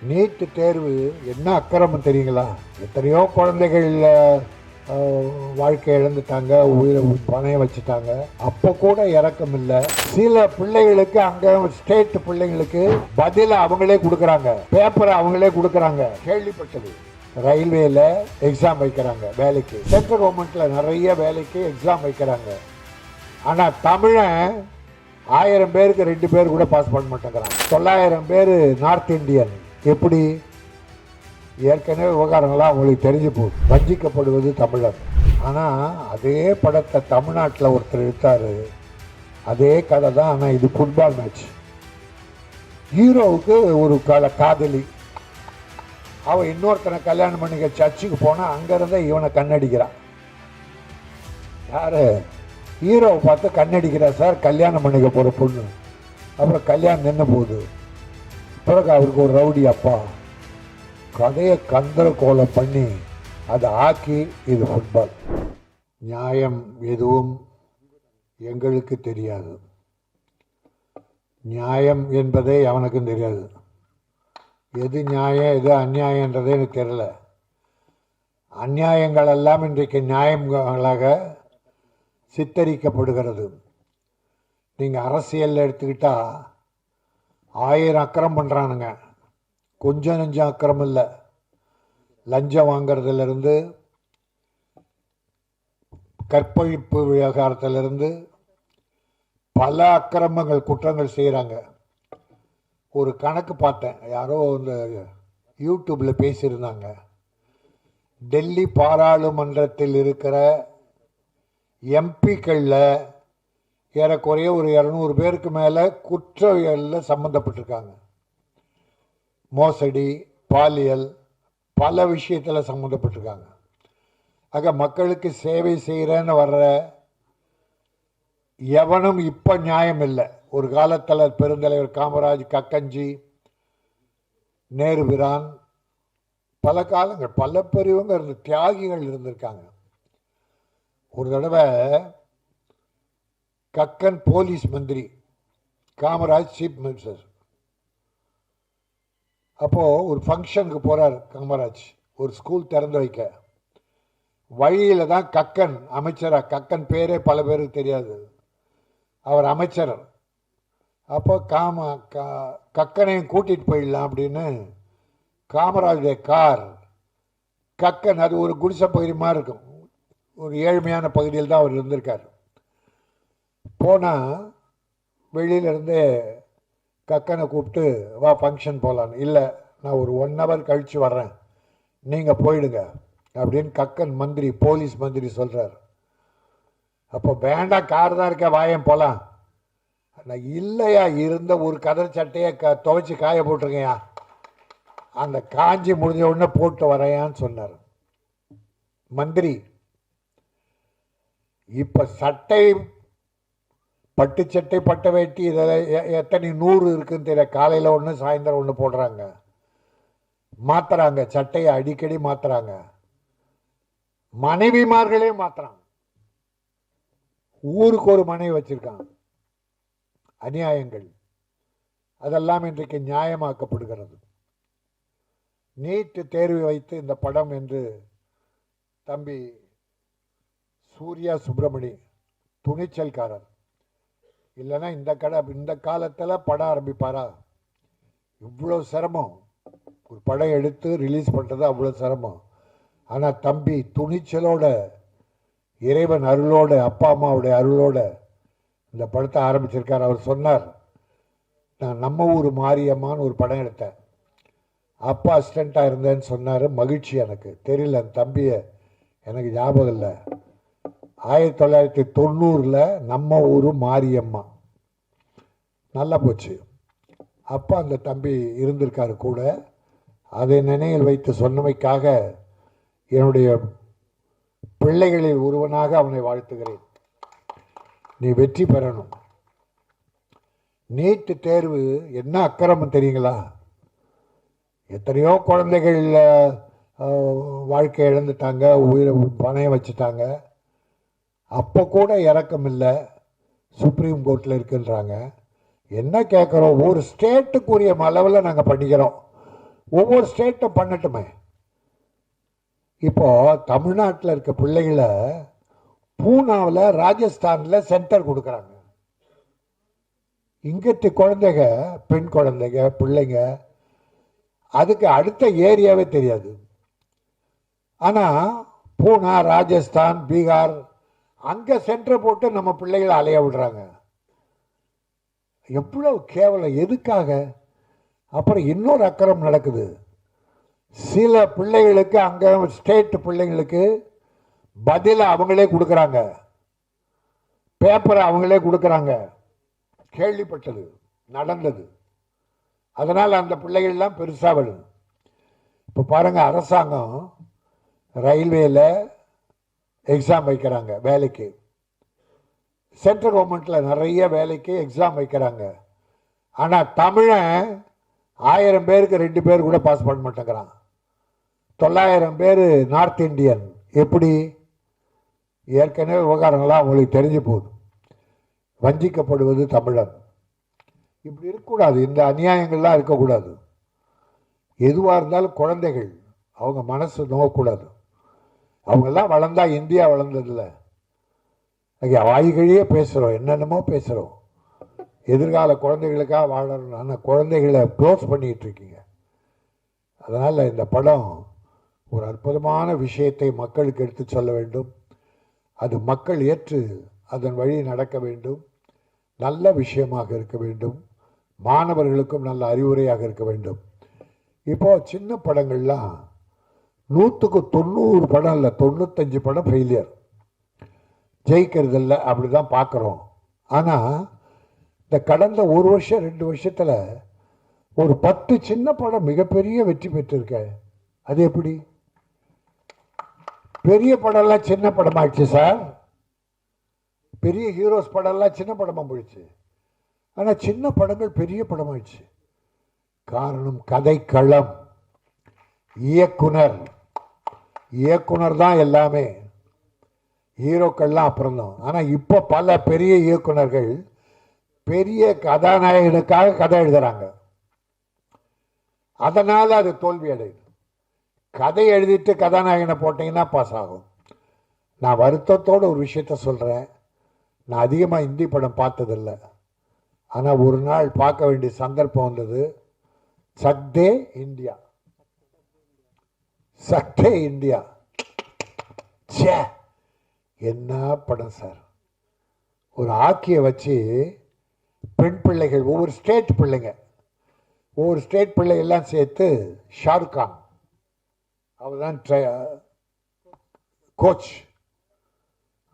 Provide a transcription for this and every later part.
நீட்டு தேர்வு என்ன அக்கிரமம் தெரியுங்களா? எத்தனையோ குழந்தைகள் வாழ்க்கை இழந்துட்டாங்க, உயிரை பணைய வச்சுட்டாங்க. அப்போ கூட இறக்கம் இல்லை. சில பிள்ளைகளுக்கு அங்க ஸ்டேட் பிள்ளைங்களுக்கு பதில அவங்களே கொடுக்கறாங்க, பேப்பரை அவங்களே கொடுக்கறாங்க. கேள்விப்பட்டது. ரயில்வேல எக்ஸாம் வைக்கிறாங்க வேலைக்கு, சென்ட்ரல் கவர்மெண்ட்ல நிறைய வேலைக்கு எக்ஸாம் வைக்கிறாங்க. ஆனா தமிழன் 1000 பேருக்கு 2 பேர் கூட பாஸ் பண்ண மாட்டேங்கிறாங்க. 900 பேர் நார்த் இந்தியன். எப்படி? ஏற்கனவே விவகாரங்களாம் அவங்களுக்கு தெரிஞ்சு போகுது. வஞ்சிக்கப்படுவது தமிழர். ஆனால் அதே படத்தை தமிழ்நாட்டில் ஒருத்தர் எடுத்தார். அதே கதை தான். ஆனால் இது ஃபுட்பால் மேட்ச். ஹீரோவுக்கு ஒரு காதலி, அவன் இன்னொருத்தனை கல்யாணம் பண்ணிக்க சர்ச்சுக்கு போனால் அங்கேருந்தே இவனை கண்ணடிக்கிறான். யாரு? ஹீரோவை பார்த்து கண்ணடிக்கிறா சார், கல்யாணம் பண்ணிக்க போகிற பொண்ணு. அப்புறம் கல்யாணம் நின்று போகுது. பிறகு அவருக்கு ஒரு ரவுடி அப்பா கதையை கந்தர கோலம் பண்ணி அதை ஆக்கி இது ஃபுட்பால். நியாயம் எதுவும் எங்களுக்கு தெரியாது. நியாயம் என்பதே அவனுக்கும் தெரியாது. எது நியாயம் எது அந்நியாயன்றதே எனக்கு தெரியல. அந்நியாயங்கள் எல்லாம் இன்றைக்கு நியாயங்களாக சித்தரிக்கப்படுகிறது. நீங்கள் அரசியல் எடுத்துக்கிட்டா 1000 அக்கிரம் பண்ணுறானுங்க. கொஞ்சம் நெஞ்சம் அக்கிரம் இல்லை. லஞ்சம் வாங்கிறதுலேருந்து, கற்பழிப்பு விவகாரத்திலிருந்து பல அக்கிரமங்கள் குற்றங்கள் செய்கிறாங்க. ஒரு கணக்கு பார்த்தேன், யாரோ இந்த யூடியூப்பில் பேசியிருந்தாங்க. டெல்லி பாராளுமன்றத்தில் இருக்கிற எம்பிக்களில் ஏறக்குறைய ஒரு 200 பேருக்கு மேலே குற்றவியலில் சம்மந்தப்பட்டிருக்காங்க. மோசடி, பாலியல், பல விஷயத்தில் சம்மந்தப்பட்டிருக்காங்க. ஆக மக்களுக்கு சேவை செய்கிறேன்னு வர்ற எவனும் இப்போ நியாயம் இல்லை. ஒரு காலத்தில் பெருந்தலைவர் காமராஜ், கக்கஞ்சி, நேருபிரான், பல காலங்கள் பல பெரியவங்க இருந்து தியாகிகள் இருந்திருக்காங்க. ஒரு தடவை கக்கன் போலீஸ் மந்திரி, காமராஜ் சீஃப் மினிஸ்டர். அப்போது ஒரு ஃபங்க்ஷனுக்கு போகிறார் காமராஜ், ஒரு ஸ்கூல் திறந்து வைக்க. வழியில் தான் கக்கன் அமைச்சராக, கக்கன் பேரே பல பேருக்கு தெரியாது, அவர் அமைச்சர். அப்போ கக்கனையும் கூட்டிகிட்டு போயிடலாம் அப்படின்னு காமராஜுடைய கார், கக்கன் அது ஒரு குடிசை பகுதி மாதிரி இருக்கும், ஒரு ஏழ்மையான பகுதியில் தான் அவர் இருந்திருக்கார். போனால் வெளியிலேருந்தே கக்கனை கூப்பிட்டு வா ஃபங்க்ஷன் போகலான்னு. இல்லை, நான் ஒரு 1 hour கழித்து வர்றேன், நீங்கள் போயிடுங்க அப்படின்னு கக்கன் மந்திரி, போலீஸ் மந்திரி சொல்கிறார். அப்போ வேண்டாம், கார் தான் இருக்க, வாயம் போகலாம். நான் இல்லையா, இருந்த ஒரு கதர் சட்டையை துவைச்சி காய போட்டிருக்கையா, அந்த காஞ்சி முடிஞ்ச உடனே போட்டு வரையான்னு சொன்னார் மந்திரி. இப்போ சட்டை, பட்டு சட்டை, பட்டை வேட்டி, இதில் எத்தனை 100 இருக்குன்னு தெரியல. காலையில் ஒன்று, சாயந்தரம் ஒன்று போடுறாங்க, மாற்றுறாங்க. சட்டையை அடிக்கடி மாற்றுறாங்க. மனைவிமார்களே மாற்றுறாங்க. ஊருக்கு ஒரு மனைவி வச்சிருக்காங்க. அநியாயங்கள் அதெல்லாம் இன்றைக்கு நியாயமாக்கப்படுகிறது. நீட்டு தேர்வு வைத்து இந்த படம் என்று தம்பி சூர்யா சுப்பிரமணி துணிச்சல்காரர். இல்லைன்னா இந்த காலத்தில் படம் ஆரம்பிப்பாரா? இவ்வளோ சிரமம். ஒரு படம் எடுத்து ரிலீஸ் பண்ணுறது அவ்வளோ சிரமம். ஆனால் தம்பி துணிச்சலோட, இறைவன் அருளோட, அப்பா அம்மாவுடைய அருளோட இந்த படத்தை ஆரம்பிச்சிருக்கார். அவர் சொன்னார், நான் நம்ம ஊர் மாரியம்மான்னு ஒரு படம் எடுத்தேன், அப்பா அசிஸ்டண்ட்டாக இருந்தேன்னு சொன்னார். மகிழ்ச்சி. எனக்கு தெரியல, அந்த தம்பியை எனக்கு ஞாபகம் இல்லை. 1990 நம்ம ஊர் மாரியம்மா. நல்லா போச்சு. அப்பா அந்த தம்பி இருந்திருக்காரு கூட. அதை நினைவில் வைத்து சொன்னமைக்காக என்னுடைய பிள்ளைகளில் ஒருவனாக அவனை வாழ்த்துகிறேன். நீ வெற்றி பெறணும். நீட்டு தேர்வு என்ன அக்கிரமம் தெரியுங்களா? எத்தனையோ குழந்தைகள் வாழ்க்கை இழந்துட்டாங்க, உயிரை பணைய வச்சுட்டாங்க. அப்போ கூட இறக்கம் இல்லை. சுப்ரீம் கோர்ட்டில் இருக்குன்றாங்க. என்ன கேட்குறோம்? ஒரு ஸ்டேட்டுக்குரிய அளவில் நாங்கள் பண்ணிக்கிறோம். ஒவ்வொரு ஸ்டேட்டும் பண்ணட்டுமே. இப்போ தமிழ்நாட்டில் இருக்க பிள்ளைகளை பூனாவில், ராஜஸ்தானில் சென்டர் கொடுக்குறாங்க. இங்கிட்டு குழந்தைங்க, பெண் குழந்தைங்க, பிள்ளைங்க, அதுக்கு அடுத்த ஏரியாவே தெரியாது. ஆனால் பூனா, ராஜஸ்தான், பீகார் அங்கே சென்டர் போட்டு நம்ம பிள்ளைகளை அலைய விடுறாங்க. எவ்வளவு கேவலம்! எதுக்காக? அப்புறம் இன்னொரு அக்கறம் நடக்குது. சில பிள்ளைகளுக்கு அங்கே ஸ்டேட் பிள்ளைங்களுக்கு பதிலை அவங்களே கொடுக்குறாங்க, பேப்பரை அவங்களே கொடுக்குறாங்க. கேள்விப்பட்டது, நடந்தது. அதனால் அந்த பிள்ளைகள்லாம் பெருசாக வருது. இப்போ பாருங்கள், அரசாங்கம் ரயில்வேல எக்ஸாம் வைக்கிறாங்க வேலைக்கு, சென்ட்ரல் கவர்மெண்ட்டில் நிறைய வேலைக்கு எக்ஸாம் வைக்கிறாங்க. ஆனால் தமிழன் 1000 பேருக்கு 2 பேர் கூட பாஸ் பண்ண மாட்டேங்கிறான். 900 பேர் நார்த் இந்தியன். எப்படி? ஏற்கனவே விவகாரங்கள்லாம் அவங்களுக்கு தெரிஞ்சு போகுது. வஞ்சிக்கப்படுவது தமிழன். இப்படி இருக்கக்கூடாது, இந்த அநியாயங்கள்லாம் இருக்கக்கூடாது. எதுவாக இருந்தாலும் குழந்தைகள், அவங்க மனசு நோக்கக்கூடாது. அவங்கெல்லாம் வளர்ந்தா இந்தியா வளர்ந்ததில்லை. வாய்கழியே பேசுகிறோம், என்னென்னமோ பேசுகிறோம். எதிர்கால குழந்தைகளுக்காக வாழணும். ஆனால் குழந்தைகளை க்ளோஸ் பண்ணிகிட்டு இருக்கீங்க. அதனால் இந்த படம் ஒரு அற்புதமான விஷயத்தை மக்களுக்கு எடுத்து சொல்ல வேண்டும். அது மக்கள் ஏற்று அதன் வழி நடக்க வேண்டும். நல்ல விஷயமாக இருக்க வேண்டும். மாணவர்களுக்கும் நல்ல அறிவுரையாக இருக்க வேண்டும். இப்போது சின்ன படங்கள்லாம் 100க்கு 90 படம் இல்லை, 95 படம் ஃபெயிலியர், ஜெயிக்கிறது இல்லை. அப்படி தான் பார்க்குறோம். ஆனால் இந்த கடந்த 1 வருஷம் 2 வருஷத்தில் ஒரு 10 சின்ன படம் மிகப்பெரிய வெற்றி பெற்றிருக்க. அது எப்படி? பெரிய படம்லாம் சின்ன படமாகிடுச்சு சார். பெரிய ஹீரோஸ் படம்லாம் சின்ன படமாக போயிடுச்சு. ஆனால் சின்ன படங்கள் பெரிய படமாயிடுச்சு. காரணம் கதைக்களம், இயக்குனர். இயக்குனர் தான் எல்லாமே, ஹீரோக்கள்லாம் அப்புறம்தான். ஆனால் இப்போ பல பெரிய இயக்குனர்கள் பெரிய கதாநாயகனுக்காக கதை எழுதுறாங்க. அதனால் அது தோல்வி அடையுது. கதை எழுதிட்டு கதாநாயகனை போட்டிங்கன்னா பாஸ் ஆகும். நான் வருத்தத்தோடு ஒரு விஷயத்த சொல்கிறேன். நான் அதிகமாக ஹிந்தி படம் பார்த்ததில்லை. ஆனால் ஒரு நாள் பார்க்க வேண்டிய சந்தர்ப்பம் வந்தது. சக்தே இந்தியா, சக்தே இந்தியா. சே, என்ன படம் சார்! ஒரு ஆக்கியை வச்சு பெண் பிள்ளைகள், ஒவ்வொரு ஸ்டேட் பிள்ளைங்க, ஒவ்வொரு ஸ்டேட் பிள்ளை எல்லாம் சேர்த்து ஷாருக் கான், அவர் தான் கோச்.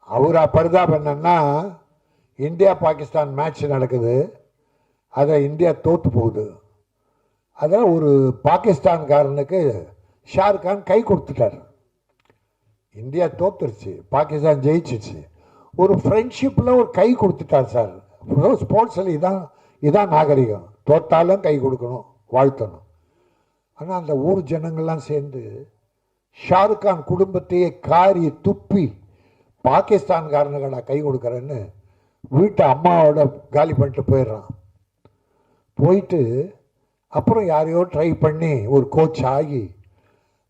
அவரா பரிதாபம் என்னன்னா, இந்தியா பாகிஸ்தான் மேட்ச் நடக்குது, அதை இந்தியா தோற்று போகுது. அதான் ஒரு பாகிஸ்தான்காரனுக்கு ஷாருக் கான் கை கொடுத்துட்டார். இந்தியா தோத்துருச்சு, பாகிஸ்தான் ஜெயிச்சிச்சு. ஒரு ஃப்ரெண்ட்ஷிப்பில் ஒரு கை கொடுத்துட்டார் சார். ஸ்போர்ட்ஸில் இதான் நாகரிகம். தோத்தாலும் கை கொடுக்கணும், வாழ்த்தணும். ஆனால் அந்த ஊர் ஜனங்கள்லாம் சேர்ந்து ஷாருக் கான் குடும்பத்தையே காரி துப்பி, பாகிஸ்தான்காரனுக்கு கை கொடுக்குறேன்னு வீட்டை அம்மாவோட காலி பண்ணிட்டு போயிடுறான். போயிட்டு அப்புறம் யாரையோ ட்ரை பண்ணி ஒரு கோச் ஆகி,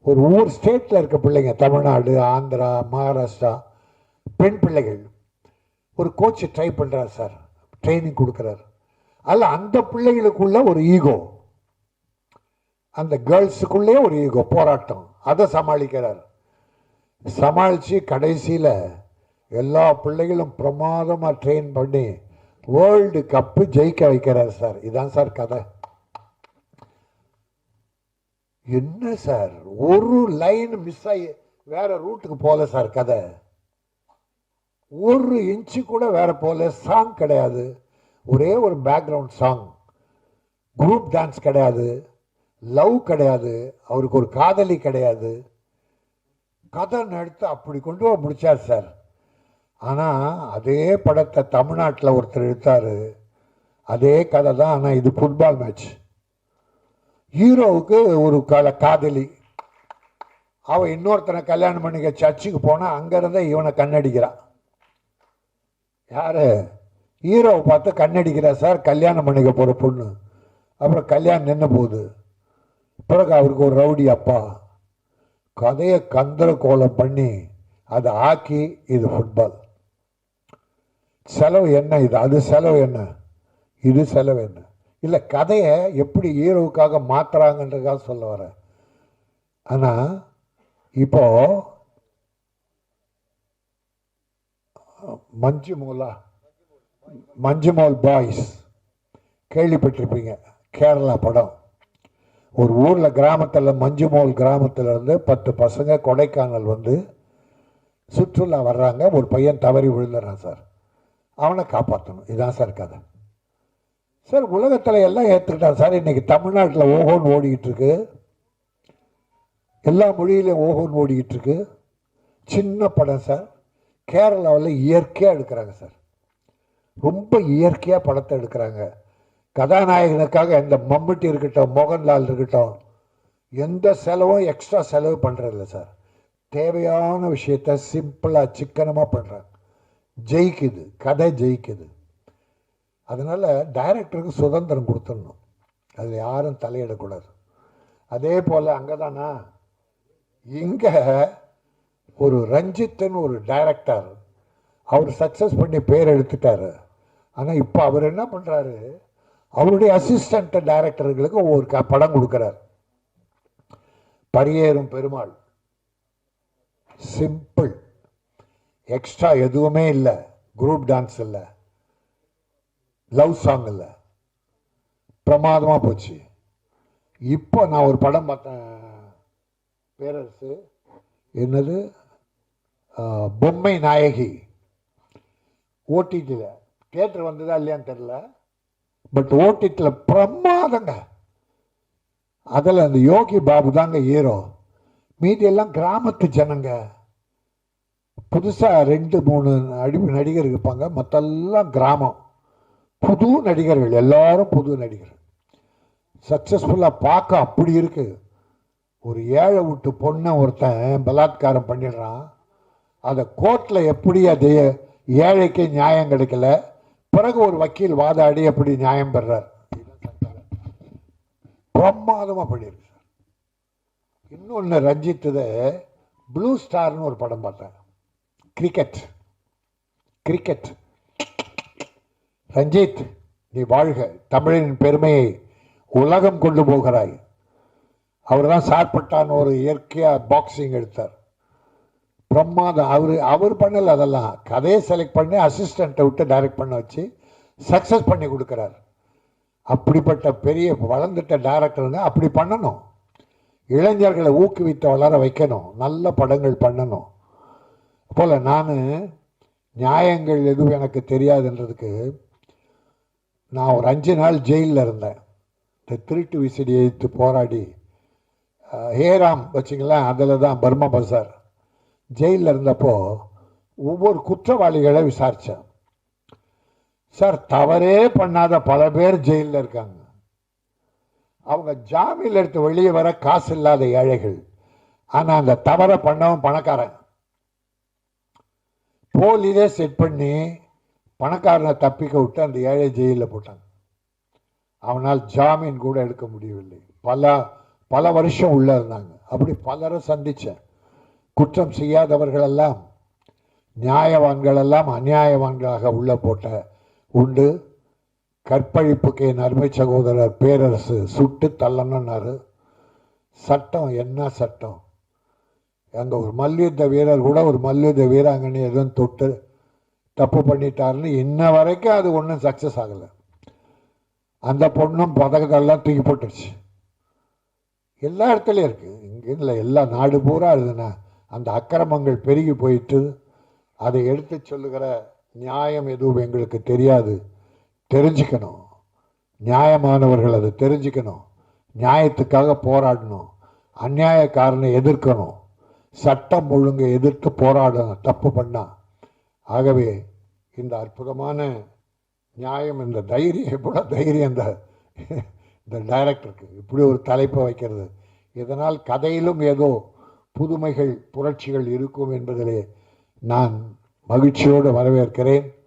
ஒரு ஊர் ஸ்டேட்டில் இருக்க பிள்ளைங்க, தமிழ்நாடு, ஆந்திரா, மகாராஷ்டிரா, பெண் பிள்ளைகள், ஒரு கோச் ட்ரை பண்ணுறார் சார், ட்ரைனிங் கொடுக்குறாரு. அதில் அந்த பிள்ளைகளுக்குள்ள ஒரு ஈகோ, அந்த கேர்ள்ஸுக்குள்ளே ஒரு ஈகோ, போராட்டம். அதை சமாளிக்கிறார். சமாளித்து கடைசியில் எல்லா பிள்ளைகளும் பிரமாதமாக ட்ரெயின் பண்ணி வேர்ல்டு கப்பு ஜெயிக்க வைக்கிறார் சார். இதான் சார் கதை. என்ன சார், ஒரு லைன் மிஸ் ஆகி வேற ரூட்டுக்கு போகல சார் கதை. ஒரு இன்ச்சு கூட வேற போல. சாங் கிடையாது, ஒரே ஒரு பேக்ரவுண்ட் சாங். குரூப் டான்ஸ் கிடையாது, லவ் கிடையாது, அவருக்கு ஒரு காதலி கிடையாது. கதை நடத்து அப்படி கொண்டு போய் முடிச்சார் சார். ஆனால் அதே படத்தை தமிழ்நாட்டில் ஒருத்தர் எடுத்தார், அதே கதை தான். ஆனால் இது ஃபுட்பால் மேட்ச். ஹீரோவுக்கு ஒரு காதலி, அவன் இன்னொருத்தனை கல்யாணம் பண்ணிக்க சர்ச்சுக்கு போனால் அங்கேருந்தே இவனை கண்ணடிக்கிறான். யார்? ஹீரோவை பார்த்து கண்ணடிக்கிறா சார், கல்யாணம் பண்ணிக்க போகிற பொண்ணு. அப்புறம் கல்யாணம் நின்று போகுது. பிறகு அவருக்கு ஒரு ரவுடி அப்பா, கதையை கந்தரக்கோலம் பண்ணி அதை ஆக்கி இது ஃபுட்பால். செலவு என்ன இது, அது செலவு என்ன, இது செலவு என்ன, இல்லை கதையை எப்படி ஹீரோவுக்காக மாற்றுறாங்கன்றதுக்காக சொல்ல வரேன். ஆனால் இப்போ மஞ்சுமோல் பாய்ஸ் கேள்விப்பட்டிருப்பீங்க, கேரளா படம். ஒரு ஊரில் கிராமத்தில், மஞ்சுமோல் கிராமத்தில் இருந்து 10 பசங்க கொடைக்கானல் வந்து சுற்றுலா வர்றாங்க. ஒரு பையன் தவறி விழுந்துடுறான் சார், அவனை காப்பாற்றணும். இதுதான் சார் கதை. சார் உலகத்தில் எல்லாம் ஏற்றுக்கிட்டான் சார். இன்னைக்கு தமிழ்நாட்டில் ஓஹோன்னு ஓடிக்கிட்டு இருக்கு, எல்லா மொழியிலையும் ஓஹோன்னு ஓடிக்கிட்டு இருக்கு. சின்ன படம் சார், கேரளாவில் இயற்கையாக எடுக்கிறாங்க சார், ரொம்ப இயற்கையாக படத்தை எடுக்கிறாங்க. கதாநாயகனுக்காக எந்த மம்முட்டி இருக்கட்டும், மோகன்லால் இருக்கட்டும், எந்த செலவும் எக்ஸ்ட்ரா செலவு பண்ணுறதில்ல சார். தேவையான விஷயத்த சிம்பிளாக சிக்கனமாக பண்ணுறாங்க. ஜெயிக்குது, கதை ஜெயிக்குது. அதனால் டைரக்டருக்கு சுதந்திரம் கொடுத்துடணும், அதில் யாரும் தலையிடக்கூடாது. அதே போல் அங்கே தானா, இங்கே ஒரு ரஞ்சித்னு ஒரு டைரக்டர், அவர் சக்ஸஸ் பண்ணி பேர் எடுத்துட்டாரு. ஆனால் இப்போ அவர் என்ன பண்ணுறாரு, அவருடைய அசிஸ்டன்ட் டைரக்டர்களுக்கு ஒவ்வொரு படம் கொடுக்குறார். பரியேறும் பெருமாள் சிம்பிள், எக்ஸ்ட்ரா எதுவுமே இல்லை, குரூப் டான்ஸ் இல்லை, லவ் சாங் இல்லை, பிரமாதமாக போச்சு. இப்போ நான் ஒரு படம் பார்த்தேன், பேரரசு, என்னது, பொம்மை நாயகி, ஓடிடியில். தியேட்டர் வந்ததா இல்லையான்னு தெரியல, பட் ஓடிடியில் பிரமாதங்க. அதில் அந்த யோகி பாபு தாங்க ஹீரோ, மீதி எல்லாம் கிராமத்து ஜனங்க. புதுசாக 2-3 நடிகர் இருப்பாங்க, மற்றெல்லாம் கிராமம். புது நடிகர்கள், எல்லாரும் புது நடிகர். சக்ஸஸ்ஃபுல்லாக பார்க்க அப்படி இருக்கு. ஒரு ஏழை விட்டு பொண்ணை ஒருத்தன் பலாத்காரம் பண்ணிடுறான். அதை கோர்ட்டில் எப்படி அது ஏழைக்கு நியாயம் கிடைக்கல, பிறகு ஒரு வக்கீல் வாதாடி எப்படி நியாயம் பெறார். பிரமாதமாக பண்ணியிருக்கு சார். இன்னொன்று ரஞ்சித்து ப்ளூ ஸ்டார்னு ஒரு படம் பார்த்தேன், கிரிக்கெட். ரஞ்சித், நீ வாழ்க, தமிழின் பெருமையை உலகம் கொண்டு போகிறாய். அவர் தான் சார்பட்டான் ஒரு இயற்கையாக பாக்ஸிங் எடுத்தார், பிரமாதம். அவர் பண்ணல, அதெல்லாம் கதையை செலக்ட் பண்ணி அசிஸ்டண்ட்டை விட்டு டைரக்ட் பண்ண வச்சு சக்ஸஸ் பண்ணி கொடுக்குறார். அப்படிப்பட்ட பெரிய வளர்ந்துட்ட டைரக்டருங்க அப்படி பண்ணணும். இளைஞர்களை ஊக்குவித்து வளர வைக்கணும், நல்ல படங்கள் பண்ணணும். போல் நான் நியாயங்கள் எதுவும் எனக்கு தெரியாதுன்றதுக்கு நான் ஒரு 5 நாள் ஜெயிலில் இருந்தேன். இந்த திருட்டு விசிடி எதிர்த்து போராடி ஹேராம் வச்சிங்களேன், அதில் தான் பர்மா பசார். ஜெயிலில் இருந்தப்போ ஒவ்வொரு குற்றவாளிகளை விசாரித்தேன் சார். தவறே பண்ணாத பல பேர் ஜெயிலில் இருக்காங்க. அவங்க ஜாமீன் எடுத்து வெளியே வர காசு இல்லாத ஏழைகள். ஆனால் அந்த தவறை பண்ணவன் பணக்காரன். போலீஸே செட் பண்ணி பணக்காரனை தப்பிக்க விட்டு அந்த ஏழை ஜெயிலில் போட்டாங்க. அவனால் ஜாமீன் கூட எடுக்க முடியவில்லை. பல வருஷம் உள்ள இருந்தாங்க. அப்படி பலரை சந்தித்தேன். குற்றம் செய்யாதவர்களெல்லாம், நியாயவான்களெல்லாம் அநியாயவான்களாக உள்ள போட்ட உண்டு. கற்பழிப்புக்கு என் அருமை சகோதரர் பேரரசு சுட்டு தள்ளணுன்னாரு. சட்டம் என்ன சட்டம்? அங்கே ஒரு மல்யுத்த வீரர் கூட, ஒரு மல்யுத்த வீராங்கனை எதுவும் தொட்டு தப்பு பண்ணிட்டாருன்னு இன்ன வரைக்கும் அது ஒன்றும் சக்ஸஸ் ஆகலை. அந்த பொண்ணும் பதக்கத்தெல்லாம் தூக்கி போட்டுருச்சு. எல்லா இடத்துலையும் இருக்குது, இங்கே இல்லை, எல்லா நாடு பூரா இருக்குதுன்னா அந்த அக்கிரமங்கள் பெருகி போயிட்டு அதை எடுத்து சொல்லுகிற நியாயம் எதுவும் எங்களுக்கு தெரியாது. தெரிஞ்சுக்கணும், நியாயமானவர்கள் அதை தெரிஞ்சுக்கணும், நியாயத்துக்காக போராடணும், அநியாயக்காரனை எதிர்க்கணும், சட்டம் ஒழுங்கை எதிர்த்து போராடணும் தப்பு பண்ணா. ஆகவே இந்த அற்புதமான நியாயம், இந்த தைரியம், எவ்வளோ தைரியம் இந்த டைரக்டருக்கு இப்படி ஒரு தலைப்பை வைக்கிறது. இதனால் கதையிலும் ஏதோ புதுமைகள் புரட்சிகள் இருக்கும் என்பதிலே நான் மகிழ்ச்சியோடு வரவேற்கிறேன்.